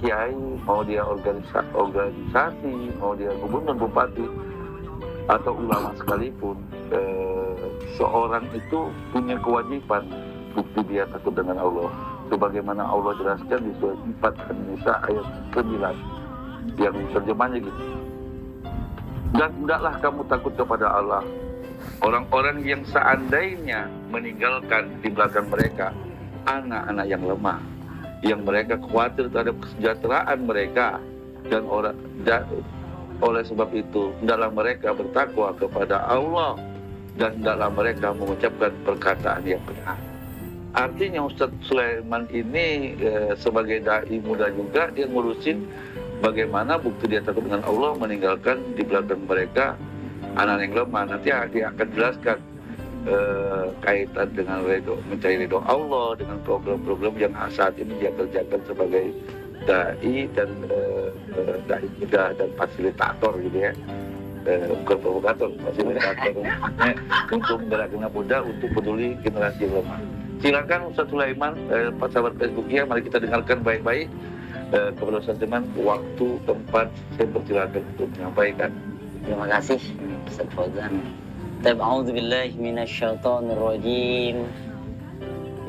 kiai, mau dia organisasi, mau dia gubernur, bupati, atau ulama sekalipun, seorang itu punya kewajiban bukti dia takut dengan Allah. Sebagaimana Allah jelaskan di surat 4 An-Nisa ayat 9, yang terjemahnya gitu. Dan hendaklah kamu takut kepada Allah. Orang-orang yang seandainya meninggalkan di belakang mereka anak-anak yang lemah, yang mereka khawatir terhadap kesejahteraan mereka, dan oleh sebab itu hendaklah mereka bertakwa kepada Allah, dan hendaklah mereka mengucapkan perkataan yang benar. Artinya Ustadz Sulaiman ini sebagai dai muda juga, dia ngurusin bagaimana bukti dia takut dengan Allah, meninggalkan di belakang mereka anak yang lemah. Nanti dia akan jelaskan kaitan dengan mencari ridho Allah, dengan program-program yang saat ini dia kerjakan sebagai dai dan dai muda dan fasilitator gitu ya. Bukan provokator, fasilitator untuk menggerakkan muda untuk peduli generasi lemah. Silakan Ustaz Sulaiman, sahabat Facebooknya, mari kita dengarkan baik-baik kepada Ustaz Sulaiman, waktu, tempat, saya persilakan untuk menyampaikan. Terima kasih Ustaz Fauzan. A'udzu billahi minasyaitonir rajim.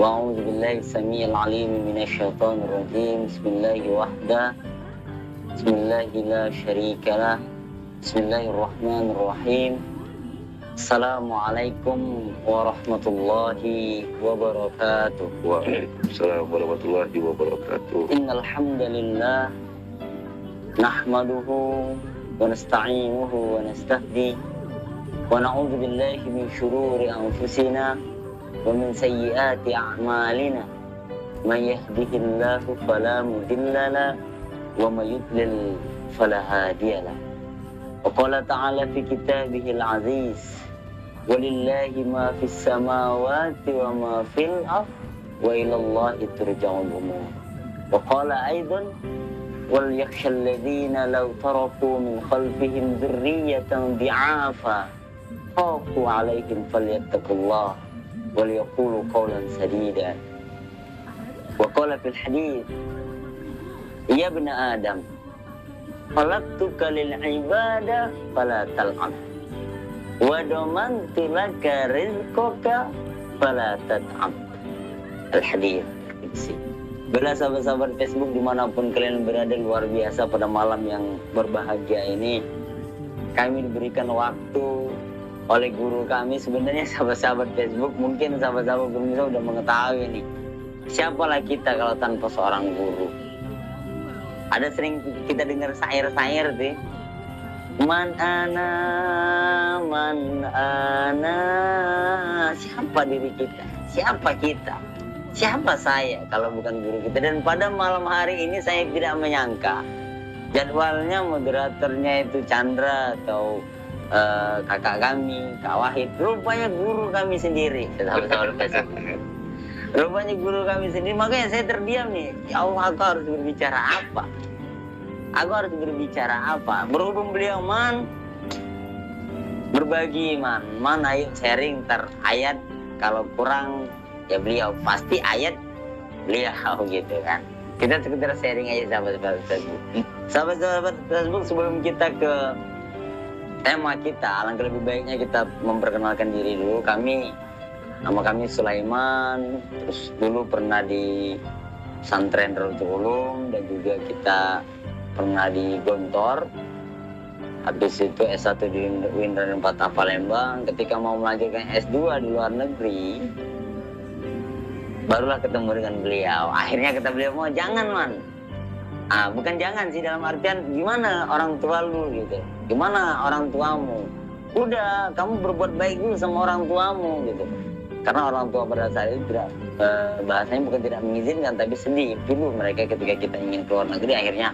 Wa a'udzu billahi samil alim minasyaitonir rajim. Bismillahi la syarikalah. Bismillahirrahmanirrahim. Assalamualaikum warahmatullahi wabarakatuh. Waalaikumsalam warahmatullahi wabarakatuh. Innal hamdalillah nahmaduhu wa nasta'inuhu wa nastahdi wa na'udzu billahi min shururi anfusina wa min sayyiati a'malina. Man yahdihillahu fala mudilla lahu wa may yudlil fala hadiya lahu. Wa qala ta'ala fi kitabihil 'aziz, walillahi ma fis samawati wa ma fil ardh wa ila Allahi turja'ul umur. Wa qala aidan wal yakhshal ladzina law taraku min khalfihim dzurriyyatan dhi'afa khafu 'alaihim falyattaqullah wal yaqulu qawlan sadida. Wa qala fil hadits, ya ibn Adam, khalaqtuka lil ibadah fala tal'ab wa damantu laka rizqaka fala tat'ab. Al-Hadits. Bila sahabat-sahabat Facebook dimanapun kalian berada, luar biasa pada malam yang berbahagia ini kami diberikan waktu oleh guru kami. Sebenarnya sahabat-sahabat Facebook, mungkin sahabat-sahabat pemirsa sudah mengetahui nih, siapalah kita kalau tanpa seorang guru. Ada sering kita dengar syair-syair tuh, man ana, siapa diri kita, siapa kita, siapa saya kalau bukan guru kita. Dan pada malam hari ini saya tidak menyangka jadwalnya moderatornya itu Chandra atau kakak kami, Kak Wahid, rupanya guru kami sendiri. Rupanya guru kami sendiri, makanya saya terdiam nih. Ya Allah, aku harus berbicara apa? Aku harus berbicara apa? Berhubung beliau berbagi ayo sharing ayat, kalau kurang ya beliau pasti ayat beliau gitu kan. Kita sekedar sharing aja sahabat-sahabat Facebook. Sahabat-sahabat Facebook, sebelum kita ke tema kita, alangkah lebih baiknya kita memperkenalkan diri dulu. Nama kami Sulaiman, terus dulu pernah di pesantren Darul Ulum dan juga kita pernah di Gontor. Habis itu S1 di Windrani Patah Palembang. Ketika mau melanjutkan S2 di luar negeri, barulah ketemu dengan beliau. Akhirnya kata beliau, mau jangan bukan jangan sih, dalam artian gimana orang tua lu gitu, gimana orang tuamu, udah kamu berbuat baik dulu sama orang tuamu gitu. Karena orang tua pada saat itu tidak, bahasanya bukan tidak mengizinkan, tapi sedih dulu mereka ketika kita ingin keluar negeri. Akhirnya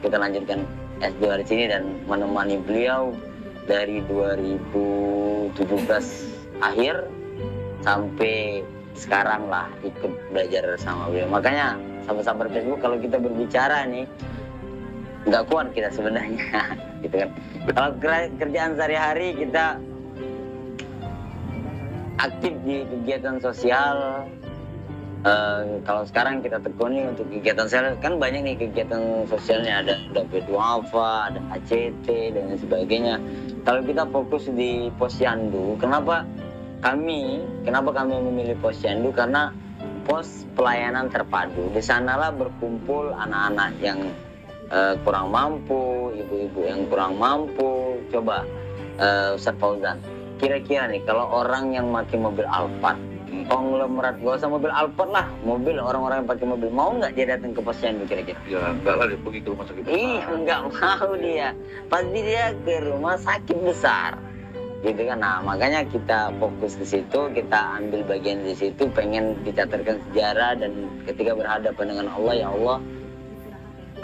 kita lanjutkan S2 di sini dan menemani beliau dari 2017 akhir sampai sekarang lah ikut belajar sama beliau. Makanya sahabat-sahabat Facebook, kalau kita berbicara nih nggak kuat kita sebenarnya gitu kan. Kalau kerjaan sehari-hari kita aktif di kegiatan sosial, Kalau sekarang kita tekuni untuk kegiatan sosial, kan banyak nih kegiatan sosialnya, ada P2AFA, ada ACT dan lain sebagainya. Kalau kita fokus di Posyandu, kenapa kami memilih Posyandu? Karena pos pelayanan terpadu. Di sanalah berkumpul anak-anak yang kurang mampu, ibu-ibu yang kurang mampu. Coba Ustaz Fauzan, kira-kira nih kalau orang yang pakai mobil Alphard, konglomerat, gak usah mobil Alphard lah, mobil orang-orang yang pakai mobil, mau nggak dia datang ke Posyandu kira-kira? Ya enggak lah, dia pergi ke rumah sakit. Nggak mau dia, pasti dia ke rumah sakit besar, gitu kan. Nah makanya kita fokus di situ, kita ambil bagian di situ, pengen dicatatkan sejarah, dan ketika berhadapan dengan Allah, ya Allah,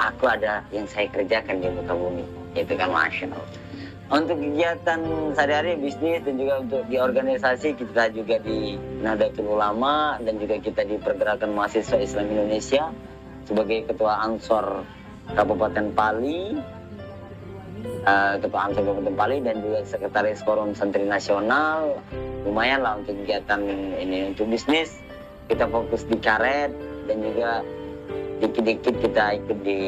aku ada yang saya kerjakan di muka bumi, itu kan, Masya Allah. Untuk kegiatan sehari-hari bisnis dan juga untuk di organisasi, kita juga di Nahdlatul Ulama dan juga kita di Pergerakan Mahasiswa Islam Indonesia sebagai Ketua Ansor Kabupaten Pali, Ketua Ansor Kabupaten Pali, dan juga Sekretaris Forum Santri Nasional. Lumayan lah untuk kegiatan ini. Untuk bisnis kita fokus di karet dan juga dikit-dikit kita ikut di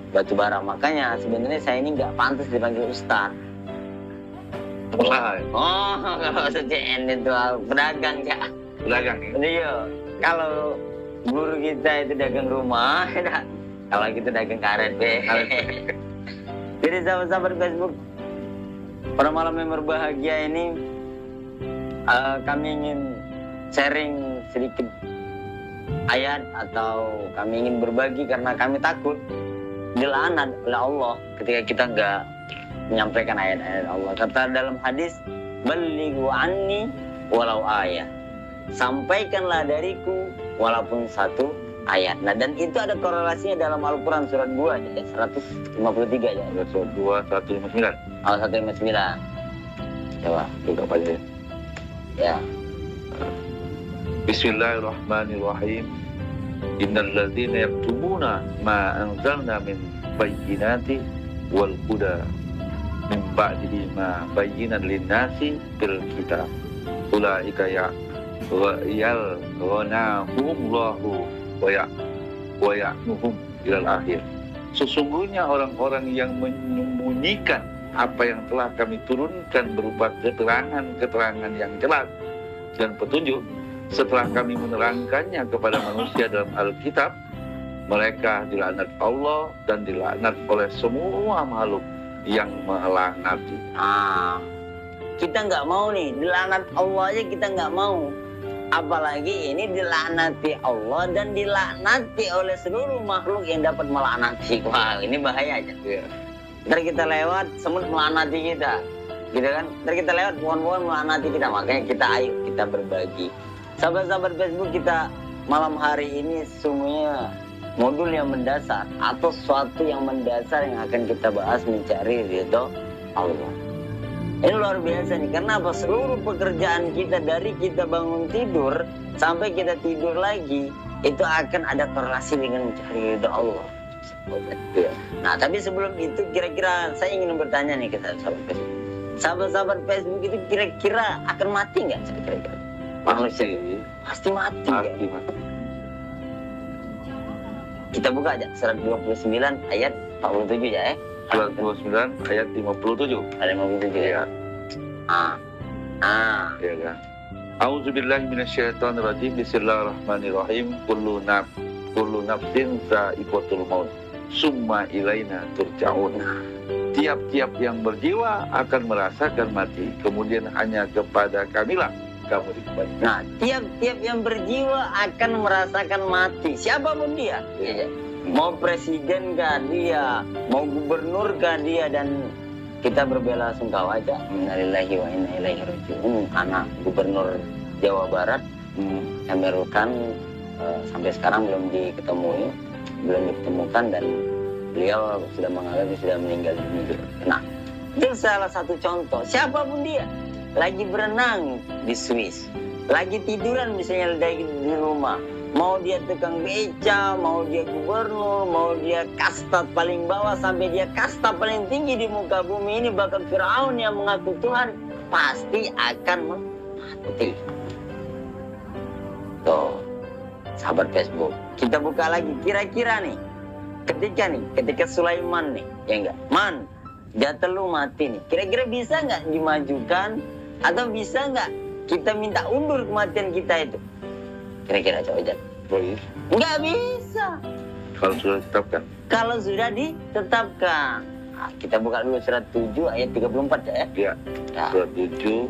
batubara. Makanya sebenarnya saya ini nggak pantas dipanggil Ustaz. Pengusaha ya? Oh, kalau CCN itu pedagang ya. Pedagang ya? Iya. Kalau guru kita itu dagang rumah, kalau kita dagang karet be. Jadi sahabat-sahabat Facebook, pada malam yang berbahagia ini kami ingin sharing sedikit ayat, atau kami ingin berbagi karena kami takut dilaknat oleh Allah ketika kita enggak menyampaikan ayat-ayat Allah. Kata dalam hadis, "Ballighu anni walau ayat." Sampaikanlah dariku walaupun satu ayat. Nah, dan itu ada korelasinya dalam Al-Quran surat 2 ya, 153 ya. Surat 2, 159. Oh, 159. Coba Buka apa aja ya? ya. Bismillahirrahmanirrahim. Innal ladzina yaktubuna ma anzalna min bayyinati wal huda min ba'dihi ma bayyinan linnasi bil kitab ulaika yalghanahumullahu wa ya'nuhum ilal akhir. Sesungguhnya orang-orang yang menyembunyikan apa yang telah kami turunkan berupa keterangan yang jelas dan petunjuk setelah kami menerangkannya kepada manusia dalam Alkitab, mereka dilaknat Allah dan dilaknat oleh semua makhluk yang melaknati. Kita nggak mau nih, dilaknat Allah aja kita nggak mau. Apalagi ini dilaknati Allah dan dilaknati oleh seluruh makhluk yang dapat melaknati. Wah, ini bahaya aja. Ya. Ntar kita lewat, semut melaknati kita, gitu kan? Ntar kita lewat, pohon-pohon melaknati kita. Makanya kita ayo, kita berbagi. Sahabat-sahabat Facebook, kita malam hari ini sesungguhnya modul yang mendasar atau sesuatu yang mendasar yang akan kita bahas, mencari ridho Allah. Ini luar biasa nih, karena apa? Seluruh pekerjaan kita dari kita bangun tidur sampai kita tidur lagi itu akan ada korelasi dengan mencari ridho Allah. Nah, tapi sebelum itu kira-kira saya ingin bertanya nih ke sahabat Facebook. Sahabat-sahabat Facebook itu kira-kira akan mati nggak? Kira-kira manusia pasti mati. Mati. Kita buka aja surat 29 ayat 47 ya. Surat 29 ayat 57. Ada 57 ya. Ya kan. A'udzubillahi minasyaitonirrajim. Bismillahirrahmanirrahim. Kullu nafsin za'iqatul maut. Summa ilaina turja'un. Tiap-tiap yang berjiwa akan merasakan mati, kemudian hanya kepada kamilah kamu dikembalikan. Nah, tiap-tiap yang berjiwa akan merasakan mati, siapapun dia. Ya. Mau presiden kah dia, mau gubernur kah dia, dan kita berbela sungkawa aja. Innalillahi wa inna ilaihi raji'un. Anak gubernur Jawa Barat, Emerkan, sampai sekarang belum ditemukan, dan beliau sudah mengalami, sudah meninggal dunia. Nah, itu salah satu contoh. Siapapun dia, lagi berenang di Swiss, lagi tiduran misalnya di rumah, mau dia tukang beca, mau dia gubernur, mau dia kasta paling bawah sampai dia kasta paling tinggi di muka bumi ini, bahkan Firaun yang mengaku Tuhan, pasti akan mati. Tuh, sahabat Facebook. Kita buka lagi, kira-kira nih, ketika Sulaiman nih, ya enggak, man, jatuh lu mati nih, kira-kira bisa nggak dimajukan atau bisa nggak kita minta undur kematian kita itu? Kira-kira coba aja. Nggak bisa. Kalau sudah ditetapkan. Kalau sudah ditetapkan. Nah, kita buka dulu surat 7 ayat 34 ya. Ya. Nah. Surat 7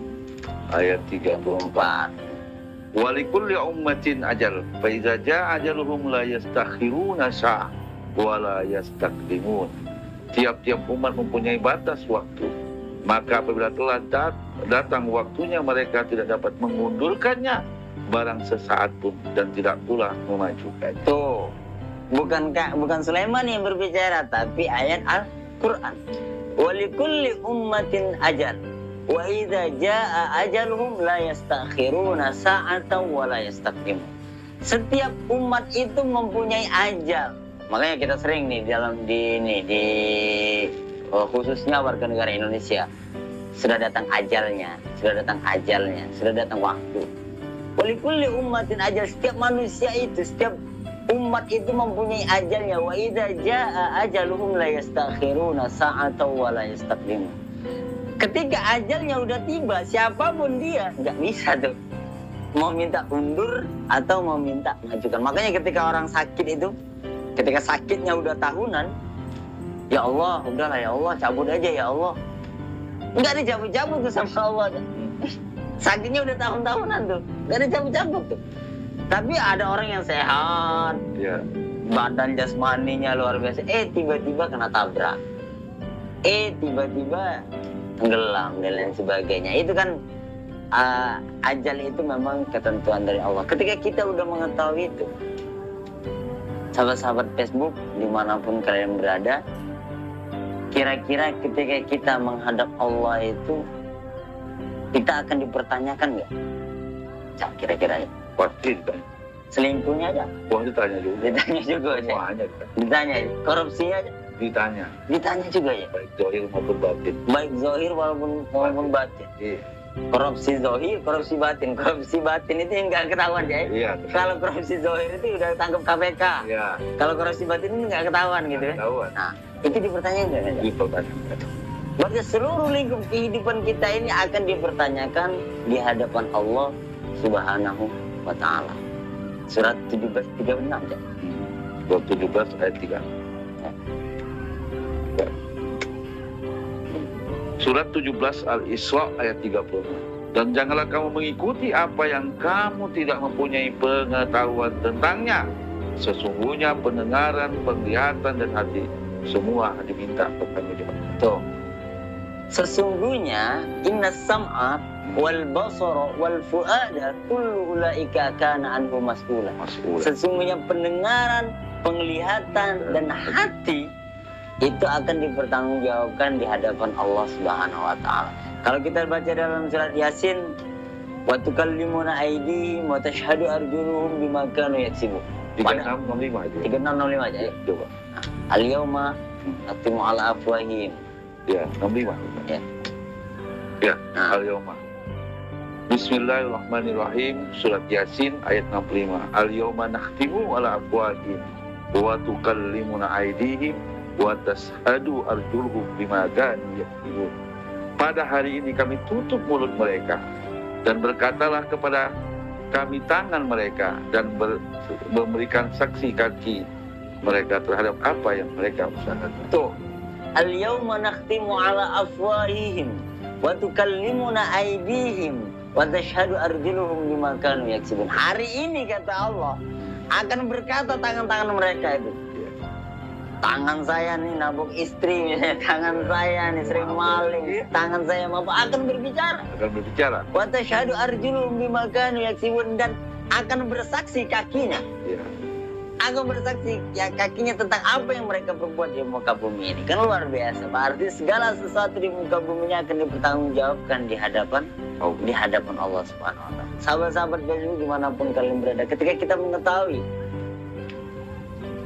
ayat 34. Walikulli ummatin ajal, fa iza jaa ajaluhum la yastakhiruna sa'ah wa la yastaqdimun. Tiap-tiap umat mempunyai batas waktu, maka apabila telah datang waktunya mereka tidak dapat mengundurkannya barang sesaat pun dan tidak pula memajukannya. Tuh, bukan Sulaiman yang berbicara, tapi ayat Al-Quran. Walikulli ummatin ajal. Wa idza jaa ajaluhum la yastakhiruna sa'atan wa la yastaqdimun. Setiap umat itu mempunyai ajal. Makanya kita sering nih khususnya warga negara Indonesia, sudah datang ajalnya, sudah datang waktu. Walikulli ummatin ajal, setiap manusia itu, setiap umat itu mempunyai ajalnya. Wa idza jaa ajaluhum la yastakhiruna sa'atan wa la yastaqdimun. Ketika ajalnya udah tiba, siapapun dia nggak bisa tuh mau minta undur atau mau minta majukan. Makanya ketika orang sakit itu, ketika sakitnya udah tahunan, ya Allah, udahlah ya Allah, cabut aja ya Allah. Nggak dicabut-cabut tuh sama Allah. Sakitnya udah tahun-tahunan tuh, nggak dicabut-cabut tuh. Tapi ada orang yang sehat, Ya. badan jasmaninya luar biasa, tiba-tiba kena tabrak, tiba-tiba tenggelam dan lain sebagainya. Itu kan ajal itu memang ketentuan dari Allah. Ketika kita udah mengetahui itu, sahabat-sahabat Facebook dimanapun kalian berada, kira-kira ketika kita menghadap Allah itu, kita akan dipertanyakan nggak? Kira-kira ya. Pasti ditanya. Selingkuhnya aja. Wah, ditanya juga. Ditanya juga aja. Semuanya Ditanya. Korupsinya aja. ditanya. Ditanya juga ya. Baik zahir maupun batin. Baik zahir maupun batin. Iya. Korupsi zahir, korupsi batin. Korupsi batin itu yang nggak ketahuan ya. Iya. Kalau korupsi zahir itu udah tangkap KPK. Iya. Kalau korupsi batin itu nggak ketahuan gitu ya. Ketahuan. Nah, itu dipertanyakan nggak? Dipertanyakan. Berarti seluruh lingkup kehidupan kita ini akan dipertanyakan di hadapan Allah Subhanahu wa Ta'ala. Surat 17:36 ya. Surat 17 ayat 3. Surat 17 Al-Isra ayat 30. Dan janganlah kamu mengikuti apa yang kamu tidak mempunyai pengetahuan tentangnya. Sesungguhnya pendengaran, penglihatan, dan hati semua diminta pertanggungjawaban. Tuh. Sesungguhnya inna sam'a wal basara wal fuada kullu ulaika kana anhu mas'ula. Sesungguhnya pendengaran, penglihatan, dan hati itu akan dipertanggungjawabkan di hadapan Allah Subhanahu wa Ta'ala. Kalau kita baca dalam surat Yasin, wa tukallimuna aydihim wa tashhadu arjuluhum bima kanu yaksibun. 3665 aja. 3665 aja ya. Coba. Al-yauma naqtimu ala afwahihim. Ya, 65. Ya. Ya, Nah. Al-Yawma. Bismillahirrahmanirrahim. Surat Yasin ayat 65. Al-Yawma nakhtimu ala afwahihim wa tukallimuna aydihim wa tashhadu arjuluhum bima kanu yaksibun. Pada hari ini kami tutup mulut mereka dan berkatalah kepada kami tangan mereka dan memberikan saksi kaki mereka terhadap apa yang mereka usahakan. Tuh. Al-yawma nakhtimu ala afwahihim wa tukallimuna aydihim wa tashhadu arjuluhum bima kanu yaksibun. Hari ini kata Allah akan berkata tangan-tangan mereka itu. Tangan saya nih nabok istri, misalnya tangan saya nih sering maling, tangan saya mampu akan berbicara. Akan berbicara. Wa tashhadu arjuluhum bima kanu yaksibun, dan akan bersaksi kakinya. Ya. Akan bersaksi ya kakinya tentang apa yang mereka perbuat di muka bumi ini. Kan luar biasa. Berarti segala sesuatu di muka bumi ini akan dipertanggungjawabkan di hadapan Allah Subhanahu wa Ta'ala. Sahabat-sahabat Facebook dimanapun kalian berada, ketika kita mengetahui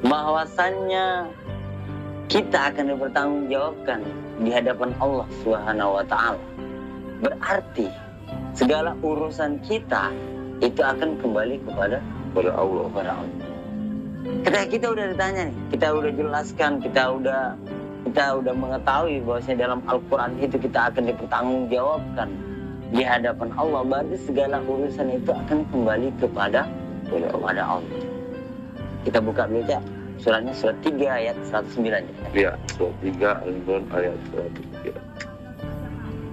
bahwasannya kita akan dipertanggungjawabkan di hadapan Allah Subhanahu wa Ta'ala, berarti segala urusan kita itu akan kembali kepada kepada Allah. kepada Allah. Ketika kita udah ditanya nih, kita udah jelaskan, kita udah mengetahui bahwasanya dalam Al-Quran itu kita akan dipertanggungjawabkan di hadapan Allah, berarti segala urusan itu akan kembali kepada Allah. Kita buka dulu, Cak. Suratnya surat 3 ayat 109. Ya, surat 3 Al-Imran ayat 103.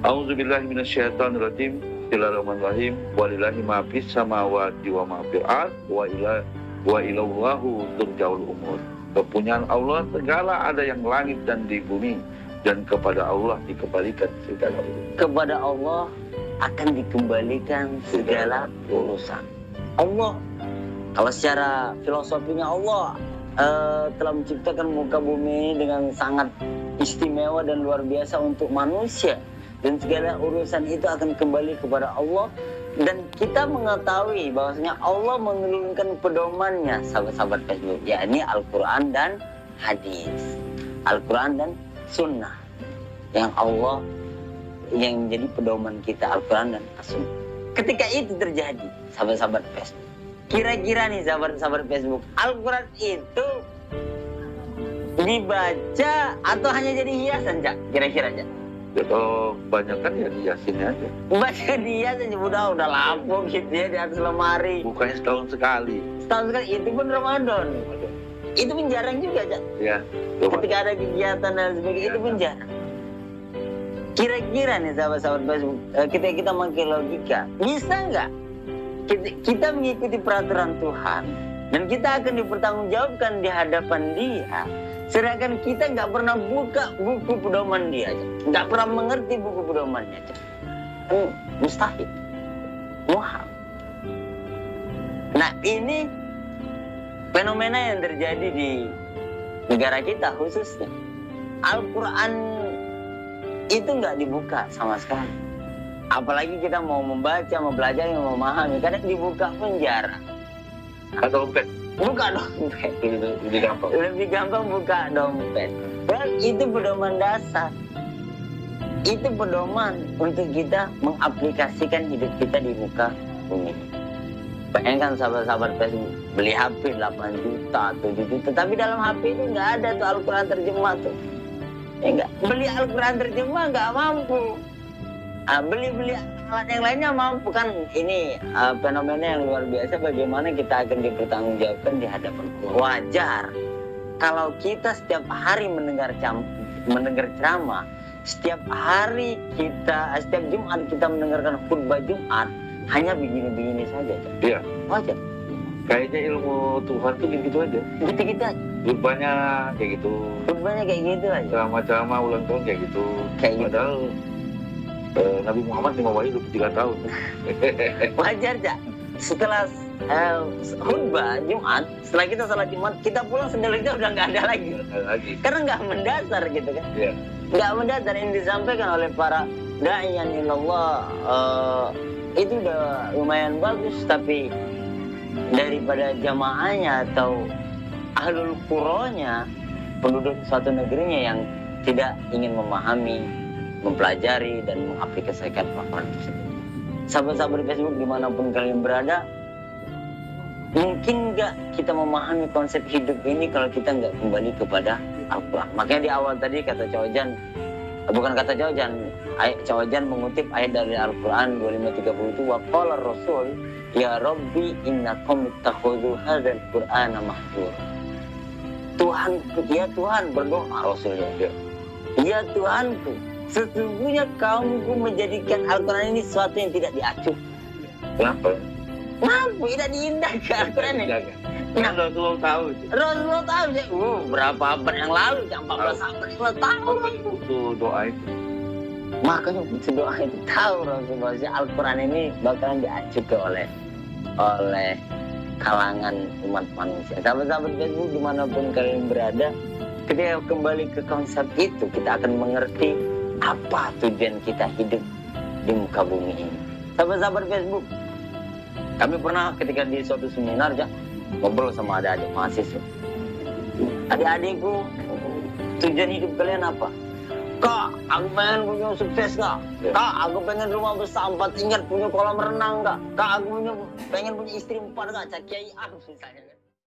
A'udzubillahi minasyaitonirrajim. Bismillahirrahmanirrahim. Walillahi ma fis samawati wa ma fil ard wa ilallahu turja'ul umur. Kepunyaan Allah segala ada yang langit dan di bumi, dan kepada Allah dikembalikan segala urusan. Kepada Allah akan dikembalikan segala urusan. Allah, kalau secara filosofinya Allah telah menciptakan muka bumi ini dengan sangat istimewa dan luar biasa untuk manusia, dan segala urusan itu akan kembali kepada Allah. Dan kita mengetahui bahwasanya Allah menurunkan pedomannya, sahabat-sahabat Facebook, yakni Al-Quran dan hadis, Al-Quran dan sunnah, yang Allah yang menjadi pedoman kita, Al-Quran dan As-Sunnah. Ketika itu terjadi, sahabat-sahabat Facebook, kira-kira nih sahabat-sahabat Facebook, Al-Quran itu dibaca atau hanya jadi hiasan, Cak? Kira-kira, Cak? Ya, kalau kebanyakan ya diyasin aja. Baca hiasan, udah lapuk gitu ya di atas lemari. Bukannya setahun sekali. Setahun sekali, itu pun Ramadan. Itu pun jarang juga, Cak. Ya. Ketika ada kegiatan dan sebagainya, itu pun jarang. Kira-kira nih sahabat-sahabat Facebook, kita pakai logika, bisa nggak kita mengikuti peraturan Tuhan dan kita akan dipertanggungjawabkan di hadapan Dia, sedangkan kita nggak pernah buka buku pedoman Dia, nggak pernah mengerti buku pedomannya, mustahil, muhal. Nah, ini fenomena yang terjadi di negara kita khususnya. Al-Quran itu nggak dibuka sama sekali. Apalagi kita mau membaca, mau belajar, mau memahami, kadang dibuka pun jarang. Atau dompet. Buka dompet. Lebih gampang. Lebih gampang buka dompet. Padahal itu pedoman dasar. Itu pedoman untuk kita mengaplikasikan hidup kita di muka bumi. Bayangkan sahabat-sahabat Facebook beli HP 8 juta, 7 juta, tapi dalam HP itu nggak ada tuh Al-Quran terjemah tuh. Ya enggak, beli Al-Quran terjemah nggak mampu. Beli alat yang lainnya mampu kan. Ini fenomena yang luar biasa, bagaimana kita akan dipertanggungjawabkan di hadapan Allah. Wajar kalau kita setiap hari mendengar ceramah, setiap hari setiap Jumat kita mendengarkan khutbah Jumat, hanya begini-begini saja. Iya. Wajar. Kayaknya ilmu Tuhan tuh gitu aja. Gitu-gitu aja. Khutbahnya kayak gitu. Khutbahnya kayak gitu aja. Ceramah-ceramah ulang tahun kayak gitu. Padahal Nabi Muhammad 23 tahun. Wajar, Cak. Setelah khutbah Jumat, setelah kita salat Jumat, kita pulang sendal kita udah nggak ada lagi. Karena nggak mendasar gitu kan. Iya. Nggak mendasar yang disampaikan oleh para da'iyan ilallah itu udah lumayan bagus, tapi daripada jamaahnya atau ahlul quranya, penduduk suatu negerinya yang tidak ingin memahami, mempelajari dan mengaplikasikan pelajaran tersebut. Sahabat-sahabat Facebook dimanapun kalian berada, mungkin nggak kita memahami konsep hidup ini kalau kita nggak kembali kepada Al-Quran. Makanya di awal tadi kata Cawajan, bukan kata Cawajan, Cawajan mengutip ayat dari Al-Quran 25:30 itu, wa qala Rasul ya Rabbi innakum ittakhudhu hadzal Qur'ana mahjura. Tuhanku, ya Tuhan, berdoa Rasulnya. Ya Tuhanku, sesungguhnya kaumku menjadikan Al-Quran ini sesuatu yang tidak diacuh. Kenapa? Mampu tidak diindahkan Al-Quran ini. Nah, Rasulullah tahu. Rasulullah tahu sih. Berapa abad yang lalu, 14 abad yang lalu tahu. Itu doa itu. Makanya itu doa itu tahu Rasulullah sih Al-Quran ini bakalan diacuh oleh kalangan umat manusia. Sahabat-sahabat Facebook dimanapun kalian berada, ketika kembali ke konsep itu, kita akan mengerti apa tujuan kita hidup di muka bumi ini. Sahabat-sahabat Facebook, kami pernah ketika di suatu seminar ngobrol sama adik-adik mahasiswa. Adik-adikku, tujuan hidup kalian apa? Kak, aku pengen punya sukses kak. Ya. Kak, aku pengen rumah besar 4 tingkat, punya kolam renang kak. Kak, aku pengen punya istri 4 kak, Cak Kiai misalnya.